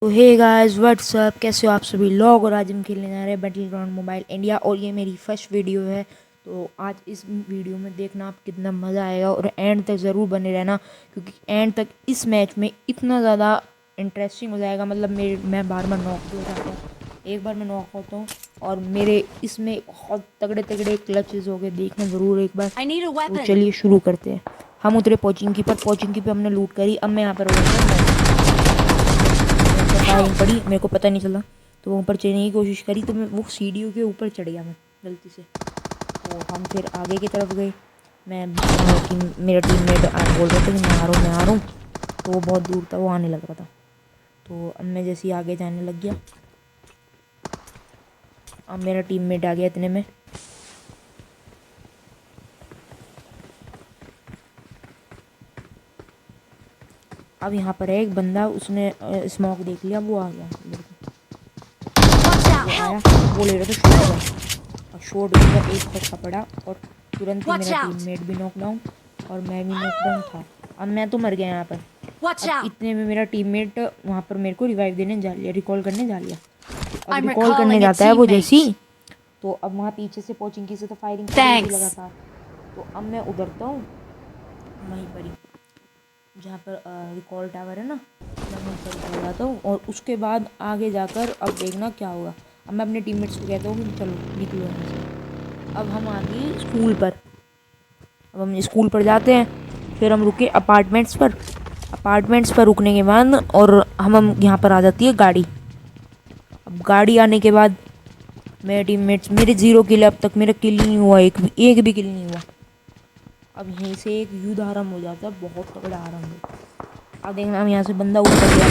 तो hey guys what's up, कैसे हो आप सभी लोग। और आज हम खेलने जा रहे हैं बैटल ग्राउंड मोबाइल इंडिया और ये मेरी फर्स्ट वीडियो है। तो आज इस वीडियो में देखना आप कितना मज़ा आएगा और एंड तक ज़रूर बने रहना, क्योंकि एंड तक इस मैच में इतना ज़्यादा इंटरेस्टिंग हो जाएगा। मतलब मैं बार बार नॉक भी हो जाता हूँ, एक बार मैं नॉक होता हूँ और मेरे इसमें बहुत तगड़े तगड़े क्लचेस हो गए, देखना ज़रूर एक बार। तो चलिए शुरू करते हैं। हम उतरे पोचिंकी पे हमने लूट करी। अब मैं यहाँ पर फायरिंग पड़ी, मेरे को पता नहीं चला, तो वो ऊपर चढ़ने की कोशिश करी तो मैं वो सीढ़ियों के ऊपर चढ़ गया मैं गलती से। तो हम फिर आगे की तरफ गए। मेरा टीममेट बोल रहा था कि मैं आ रहा हूँ, तो वो बहुत दूर था, वो आने लग रहा था। तो अब मैं जैसे ही आगे जाने लग गया, अब मेरा टीममेट आ गया इतने में। अब यहाँ पर है एक बंदा, उसने स्मोक देख लिया, वो आ गया मेरे को। वो आया, वो ले रहा था शॉट, और शॉट का एक फटका पड़ा और तुरंत ही मेरा टीममेट भी नॉकडाउन और मैं भी नॉकडाउन था। अब मैं तो मर गया यहाँ पर। अब इतने में मेरा टीममेट वहाँ पर मेरे को रिवाइव देने जा लिया, रिकॉल करने जा लिया। तो अब रिकॉल करने जाता है वो जैसी, तो अब वहाँ पीछे से पोचिंकी से तो फायरिंग लगा था। तो अब मैं उधरता हूँ वहीं पर ही, जहाँ पर रिकॉल टावर है ना, मैं वहीं पर उतर जाता हूँ। और उसके बाद आगे जाकर अब देखना क्या होगा। अब मैं अपने टीममेट्स को कहता हूँ कि चलो निकलो यहाँ से। अब हम आ गए स्कूल पर। अब हम स्कूल पर जाते हैं, फिर हम रुके अपार्टमेंट्स पर रुकने के बाद और हम यहाँ पर आ जाती है गाड़ी। अब गाड़ी आने के बाद मेरे टीममेट्स, मेरे 0 किल, अब तक मेरा किल नहीं हुआ, एक भी किल नहीं हुआ। अब यहीं से एक युद्ध आरंभ हो जाता है, बहुत तगड़ा आरंभ है। अब देखना, हम यहाँ से बंदा ऊपर गया,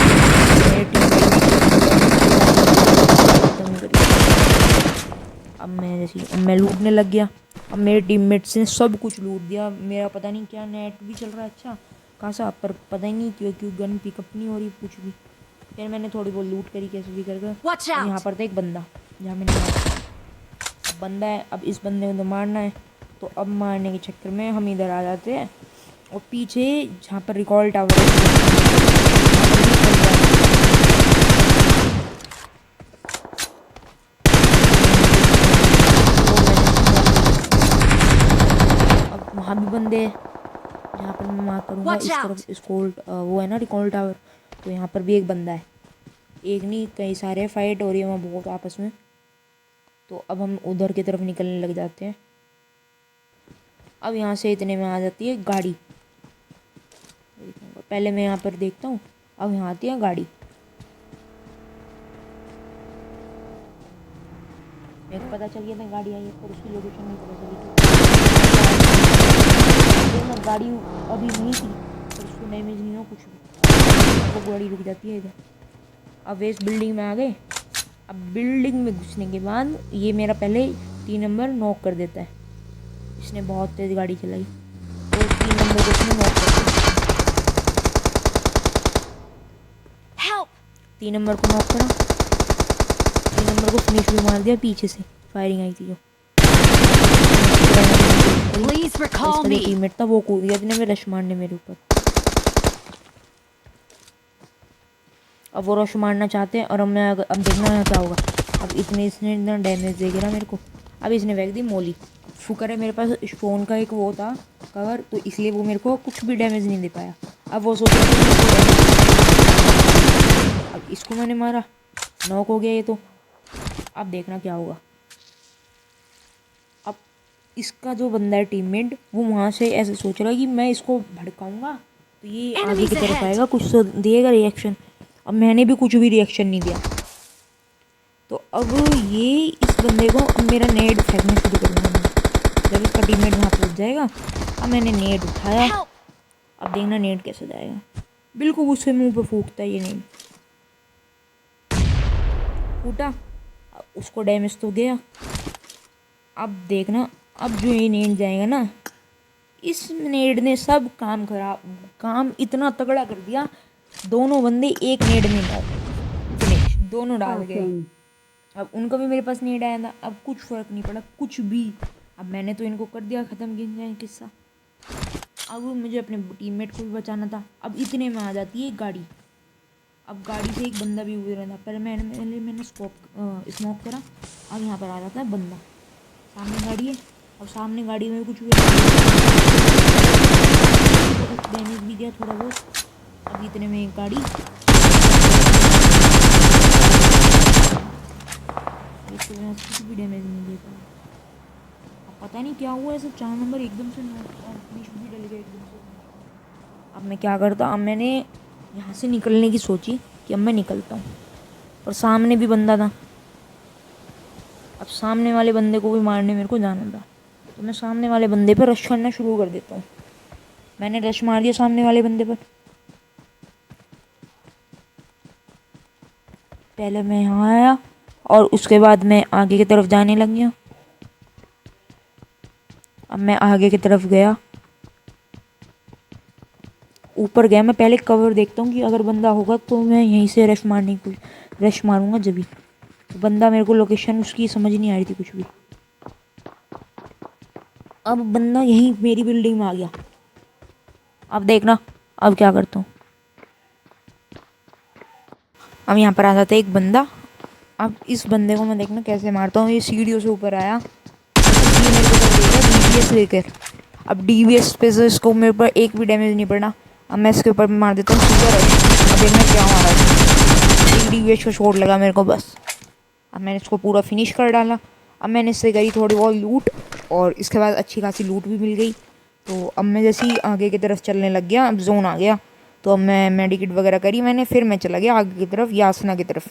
मेरे अब मैं लूटने लग गया। अब मेरे टीममेट्स ने सब कुछ लूट दिया, मेरा पता नहीं क्या नेट भी चल रहा है अच्छा खासा, पर पता ही नहीं क्यों गन पिकअप नहीं हो रही कुछ भी। फिर मैंने थोड़ी बहुत लूट करी कैसे भी करके। यहाँ पर था एक बंदा, जहाँ मैंने बंदा है, अब इस बंदे को तो मारना है। तो अब मारने के चक्कर में हम इधर आ जाते हैं और पीछे जहाँ पर रिकॉल टावर है, अब वहाँ भी बंदे हैं जहाँ पर मैं मार करूँगा। इस तरफ स्कूल वो है ना रिकॉल टावर, तो यहाँ पर भी एक बंदा है, एक नहीं कई सारे फाइट हो रही है वहाँ बहुत आपस में। तो अब हम उधर की तरफ निकलने लग जाते हैं। अब यहाँ से इतने में आ जाती है गाड़ी, पहले मैं यहाँ पर देखता हूँ। अब यहाँ आती है गाड़ी, मेरे को पता चल गया था गाड़ी आई है, पर उसकी लोकेशन नहीं पता चली थी। गाड़ी अभी नहीं थी, पर उसको डैमेज नहीं हो कुछ भी, वो गाड़ी रुक जाती है इधर। अब इस बिल्डिंग में आ गए। अब बिल्डिंग में घुसने के बाद ये मेरा पहले 3 नंबर नॉक कर देता है, इसने बहुत तेज़ गाड़ी चलाई, तो 3 नंबर को इसने नॉक कर दिया। 3 नंबर को नॉक करा, 3 नंबर को फिनिश भी मार दिया, पीछे से फायरिंग आई थी जो टीममेट था, वो कूद गया इतने में रश मारने मेरे ऊपर। अब वो रश मारना चाहते हैं और अब देखना क्या होगा। अब इसने इतना डैमेज दे गिरा मेरे को। अब इसने फेंक दी मोली। शुक्र है मेरे पास फ़ोन का एक वो था कवर, तो इसलिए वो मेरे को कुछ भी डैमेज नहीं दे पाया। अब वो सोच रहा अब इसको मैंने मारा, नॉक हो गया ये तो। अब देखना क्या होगा। अब इसका जो बंदा है टीममेट, वो वहाँ से ऐसे सोच रहा है कि मैं इसको भड़काऊंगा तो ये आगे की तरफ आएगा, कुछ तो देगा रिएक्शन। अब मैंने भी कुछ भी रिएक्शन नहीं दिया, तो अब ये इस बंदे को, अब मेरा नेड फेंकना शुरू करूँगा मैं जब इसका टीममेट वहाँ पहुँच जाएगा। अब मैंने नेड उठाया, अब देखना नेड कैसे जाएगा, बिल्कुल उसके मुंह पे फूटता है ये नेड, फूटा, उसको डैमेज तो गया। अब देखना, अब जो ये नेड जाएगा ना, इस नेड ने सब काम इतना तगड़ा कर दिया, दोनों बंदे एक नेड में फिनिश, दोनों डाल गए। अब उनका भी मेरे पास नेड आया था, अब कुछ फ़र्क नहीं पड़ा कुछ भी। अब मैंने तो इनको कर दिया ख़त्म, गिन जाए किस्सा। अब मुझे अपने टीममेट को भी बचाना था। अब इतने में आ जाती है गाड़ी, अब गाड़ी से एक बंदा भी गुजर रहा था। पहले मैंने स्मोक करा। अब यहाँ पर आ जाता है बंदा, सामने गाड़ी है। अब सामने गाड़ी में कुछ डैमेज भी दिया थोड़ा बहुत। अब इतने में एक गाड़ी कुछ भी डैमेज नहीं दे पाया। अब पता नहीं क्या हुआ, ऐसे 4 नंबर एकदम से भी डल गए एकदम से। अब मैं क्या करता, अब मैंने यहाँ से निकलने की सोची कि अब मैं निकलता हूँ, और सामने भी बंदा था। अब सामने वाले बंदे को भी मारने मेरे को जाना था, तो मैं सामने वाले बंदे पर रश करना शुरू कर देता हूँ। मैंने रश मार दिया सामने वाले बंदे पर। पहले मैं यहाँ आया और उसके बाद मैं आगे की तरफ जाने लग गया। अब मैं आगे की तरफ गया, ऊपर गया। मैं पहले कवर देखता हूँ कि अगर बंदा होगा तो मैं यहीं से रश मारूंगा जब भी। तो बंदा मेरे को लोकेशन उसकी समझ नहीं आ रही थी कुछ भी। अब बंदा यहीं मेरी बिल्डिंग में आ गया। अब देखना अब क्या करता हूँ। अब यहाँ पर आ जाता है एक बंदा। अब इस बंदे को मैं देखना कैसे मारता हूँ। ये सीढ़ियों से ऊपर आया, ये मेरे को कर देगा डीवीएस लेकर। अब डीवीएस पे से इसको मेरे पर एक भी डैमेज नहीं पड़ा। अब मैं इसके ऊपर मार देता हूँ सुपर है। अब देखना क्या मारा, एक डीवीएस का शॉट लगा मेरे को बस। अब मैंने इसको पूरा फिनिश कर डाला। अब मैंने इससे करी थोड़ी बहुत लूट, और इसके बाद अच्छी खासी लूट भी मिल गई। तो अब मैं जैसे ही आगे की तरफ चलने लग गया, अब जोन आ गया, तो अब मैं मेडिकेट वगैरह करी मैंने। फिर मैं चला गया आगे की तरफ, यासना की तरफ।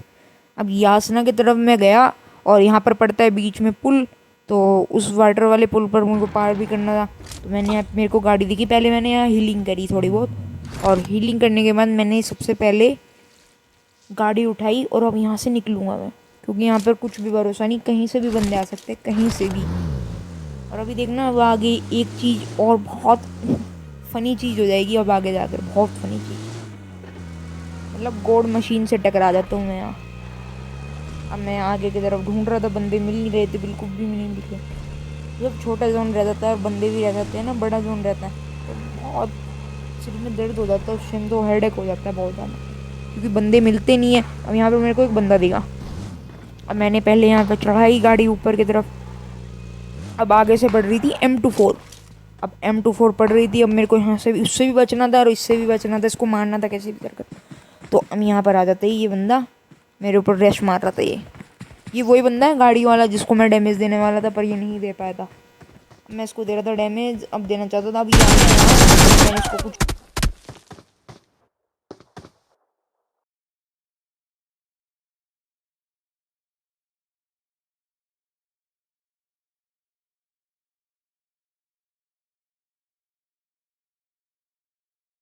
अब यासना की तरफ मैं गया, और यहाँ पर पड़ता है बीच में पुल। तो उस वाटर वाले पुल पर मुझको पार भी करना था। तो मेरे को गाड़ी दिखी, पहले मैंने यहाँ हीलिंग करी थोड़ी बहुत, और हीलिंग करने के बाद मैंने सबसे पहले गाड़ी उठाई। और अब यहाँ से निकलूँगा मैं, क्योंकि यहाँ पर कुछ भी भरोसा नहीं, कहीं से भी बंदे आ सकते हैं, कहीं से भी। और अभी देखना अब आगे एक चीज़ और बहुत फ़नी चीज़ हो जाएगी। अब आगे जाकर बहुत फ़नी चीज़, मतलब गॉड मशीन से टकरा जाता हूँ मैं यहाँ। अब मैं आगे की तरफ ढूंढ रहा था, बंदे मिल नहीं रहे थे, बिल्कुल भी नहीं दिखे। जब छोटा जोन रह जाता है और बंदे भी रह जाते हैं ना, बड़ा जोन रहता है तो बहुत सिर में दर्द हो जाता है, उस टाइम तो हेडेक हो जाता है बहुत ज़्यादा, क्योंकि बंदे मिलते नहीं है। अब यहाँ पर मेरे को एक बंदा दिखा। अब मैंने पहले यहाँ पर चढ़ाई गाड़ी ऊपर की तरफ। अब आगे से पड़ रही थी M24। अब M24 पड़ रही थी। अब मेरे को यहाँ से भी, उससे भी बचना था और इससे भी बचना था, इसको मारना था कैसे भी कर। तो अब यहाँ पर आ जाते ही ये बंदा मेरे ऊपर रश मार रहा था। ये वही बंदा है गाड़ी वाला जिसको मैं डैमेज देने वाला था, पर ये नहीं दे पाया था। मैं इसको दे रहा था डैमेज, अब देना चाहता था। अब ये मैंने इसको कुछ